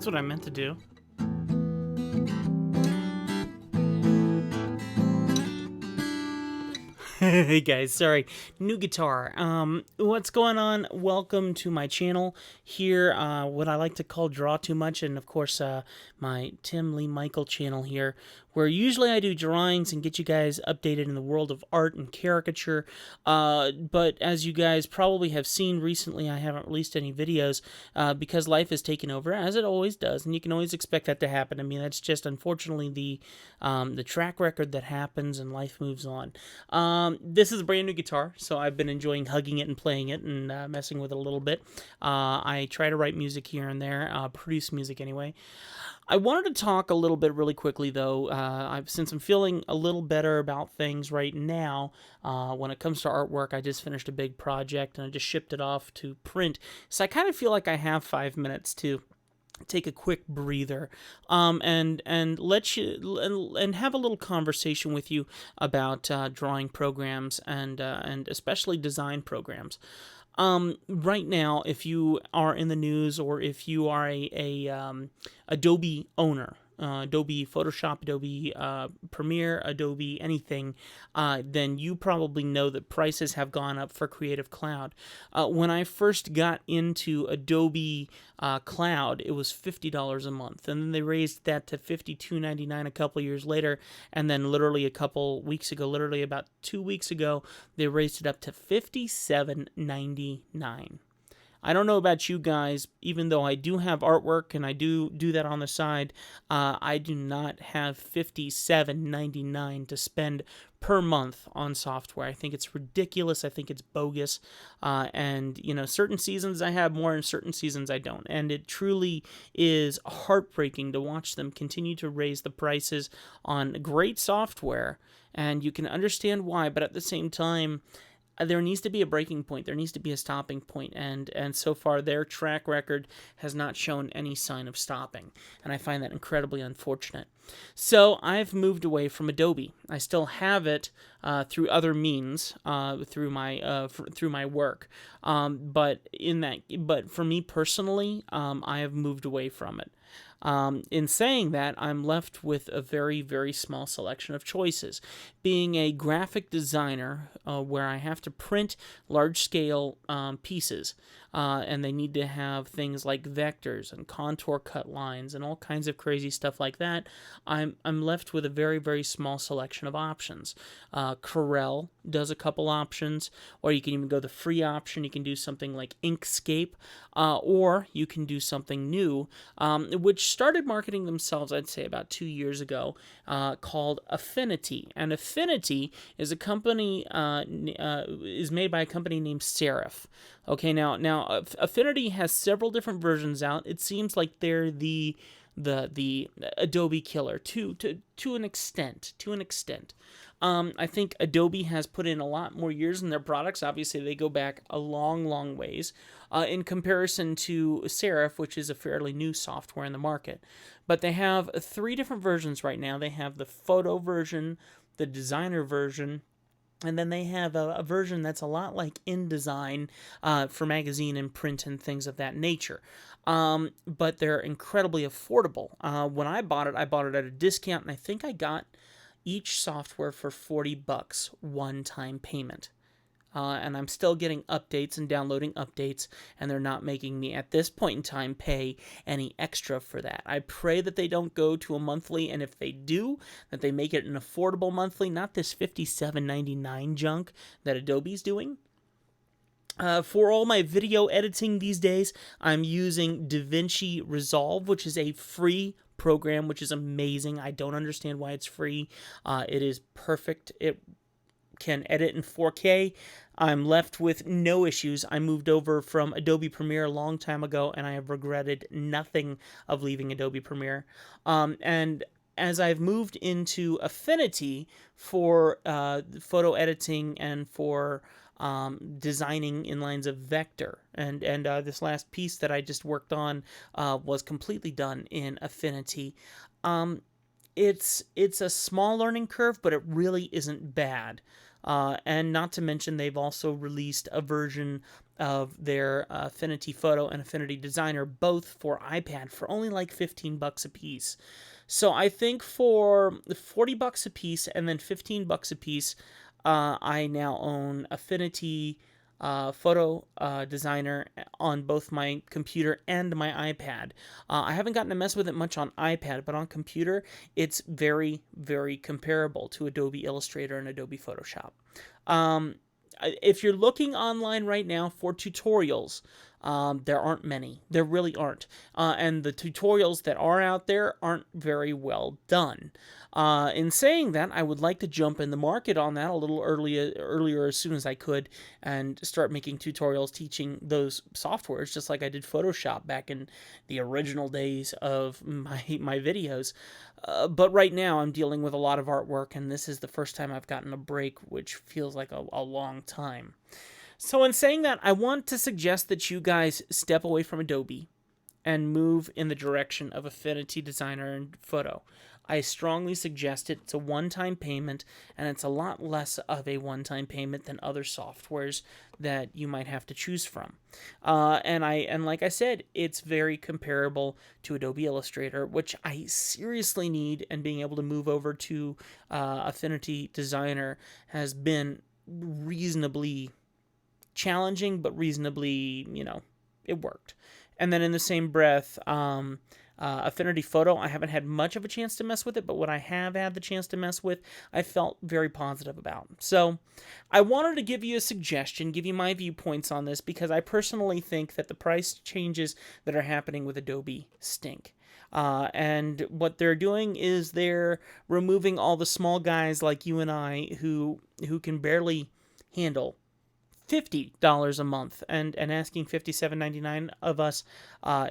That's what I meant to do. Hey guys, sorry, new guitar. What's going on? Welcome to my channel here. What I like to call Draw Too Much, and of course, my Tim Lee Michael channel here, where usually I do drawings and get you guys updated in the world of art and caricature. But as you guys probably have seen recently, I haven't released any videos because life has taken over, as it always does, and you can always expect that to happen. I mean, that's just unfortunately the track record that happens, and life moves on. This is a brand new guitar, so I've been enjoying hugging it and playing it and messing with it a little bit. I try to write music here and there, produce music anyway. I wanted to talk a little bit really quickly, though, since I'm feeling a little better about things right now. When it comes to artwork, I just finished a big project and I just shipped it off to print, so I kind of feel like I have 5 minutes to take a quick breather and let you and have a little conversation with you about drawing programs and especially design programs. Right now, if you are in the news or if you are a Adobe owner, Adobe Photoshop, Adobe Premiere, Adobe anything, then you probably know that prices have gone up for Creative Cloud. When I first got into Adobe Cloud, it was $50 a month, and then they raised that to $52.99 a couple years later, and then literally a couple weeks ago, literally about 2 weeks ago, they raised it up to $57.99. I don't know about you guys, even though I do have artwork and I do that on the side, I do not have $57.99 to spend per month on software. I think it's ridiculous. I think it's bogus. And, you know, certain seasons I have more and certain seasons I don't. And it truly is heartbreaking to watch them continue to raise the prices on great software. And you can understand why, but at the same time, there needs to be a breaking point. There needs to be a stopping point, and so far their track record has not shown any sign of stopping, and I find that incredibly unfortunate. So I've moved away from Adobe. I still have it through other means, through my work, but for me personally, I have moved away from it. In saying that, I'm left with a very, very small selection of choices. Being a graphic designer, where I have to print large-scale pieces, and they need to have things like vectors and contour cut lines and all kinds of crazy stuff like that, I'm left with a very, very small selection of options. Corel does a couple options, or you can even go the free option. You can do something like Inkscape, or you can do something new, which started marketing themselves, I'd say, about 2 years ago, called Affinity. And Affinity is a company, is made by a company named Serif. Okay, now Affinity has several different versions out. It seems like they're the Adobe killer to an extent. I think Adobe has put in a lot more years in their products. Obviously, they go back a long, long ways in comparison to Serif, which is a fairly new software in the market. But they have 3 different versions right now. They have the photo version, the designer version, and then they have a version that's a lot like InDesign for magazine and print and things of that nature. But they're incredibly affordable. When I bought it at a discount, and I think I got each software for $40 one-time payment. And I'm still getting updates and downloading updates, and they're not making me, at this point in time, pay any extra for that. I pray that they don't go to a monthly, and if they do, that they make it an affordable monthly, not this $57.99 junk that Adobe's doing. For all my video editing these days, I'm using DaVinci Resolve, which is a free program, which is amazing. I don't understand why it's free. It is perfect. It can edit in 4K. I'm left with no issues. I moved over from Adobe Premiere a long time ago, and I have regretted nothing of leaving Adobe Premiere. And as I've moved into Affinity for photo editing and for designing in lines of vector, and this last piece that I just worked on was completely done in Affinity. It's a small learning curve, but it really isn't bad. And not to mention, they've also released a version of their Affinity Photo and Affinity Designer, both for iPad, for only like 15 bucks a piece. So I think for 40 bucks a piece and then 15 bucks a piece, I now own Affinity Photo Designer on both my computer and my iPad. I haven't gotten to mess with it much on iPad, but on computer, it's very, very comparable to Adobe Illustrator and Adobe Photoshop. If you're looking online right now for tutorials, there aren't many. There really aren't. And the tutorials that are out there aren't very well done. In saying that, I would like to jump in the market on that a little earlier as soon as I could and start making tutorials teaching those softwares, just like I did Photoshop back in the original days of my videos. But right now, I'm dealing with a lot of artwork, and this is the first time I've gotten a break, which feels like a long time. So in saying that, I want to suggest that you guys step away from Adobe and move in the direction of Affinity Designer and Photo. I strongly suggest it. It's a one-time payment, and it's a lot less of a one-time payment than other softwares that you might have to choose from. And like I said, it's very comparable to Adobe Illustrator, which I seriously need, and being able to move over to Affinity Designer has been reasonably challenging, but reasonably, it worked. And then in the same breath, Affinity Photo, I haven't had much of a chance to mess with it, but what I have had the chance to mess with, I felt very positive about. So I wanted to give you a suggestion, give you my viewpoints on this, because I personally think that the price changes that are happening with Adobe stink. And what they're doing is they're removing all the small guys like you and I who can barely handle $50 a month, and asking $57.99 of us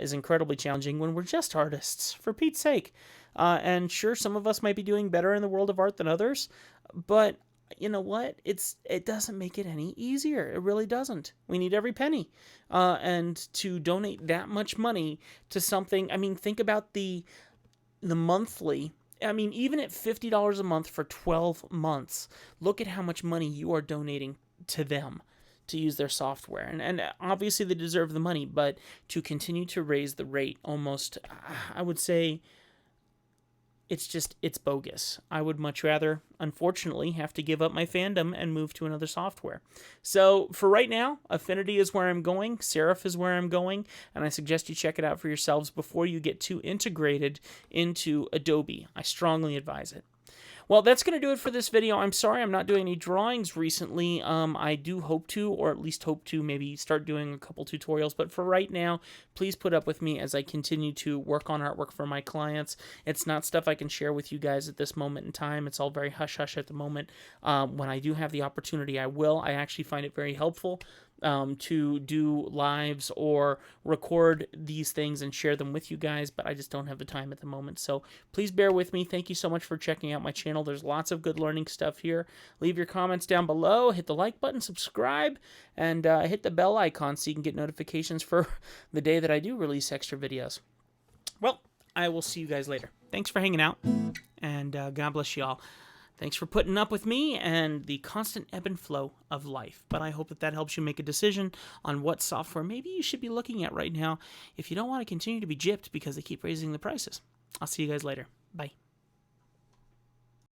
is incredibly challenging when we're just artists, for Pete's sake. And sure, some of us might be doing better in the world of art than others, but you know what? It doesn't make it any easier. It really doesn't. We need every penny. And to donate that much money to something, I mean, think about the monthly. I mean, even at $50 a month for 12 months, look at how much money you are donating to them to use their software. And obviously they deserve the money, but to continue to raise the rate almost, I would say, it's bogus. I would much rather, unfortunately, have to give up my fandom and move to another software. So for right now, Affinity is where I'm going, Serif is where I'm going, and I suggest you check it out for yourselves before you get too integrated into Adobe. I strongly advise it. Well, that's going to do it for this video. I'm sorry I'm not doing any drawings recently. I do hope to, or at least hope to maybe start doing a couple tutorials. But for right now, please put up with me as I continue to work on artwork for my clients. It's not stuff I can share with you guys at this moment in time. It's all very hush-hush at the moment. When I do have the opportunity, I will. I actually find it very helpful to do lives or record these things and share them with you guys, but I just don't have the time at the moment. So please bear with me. Thank you so much for checking out my channel. There's lots of good learning stuff here. Leave your comments down below, hit the like button, subscribe, and hit the bell icon so you can get notifications for the day that I do release extra videos. Well, I will see you guys later. Thanks for hanging out, and God bless you all. Thanks for putting up with me and the constant ebb and flow of life. But I hope that helps you make a decision on what software maybe you should be looking at right now if you don't want to continue to be gypped because they keep raising the prices. I'll see you guys later. Bye.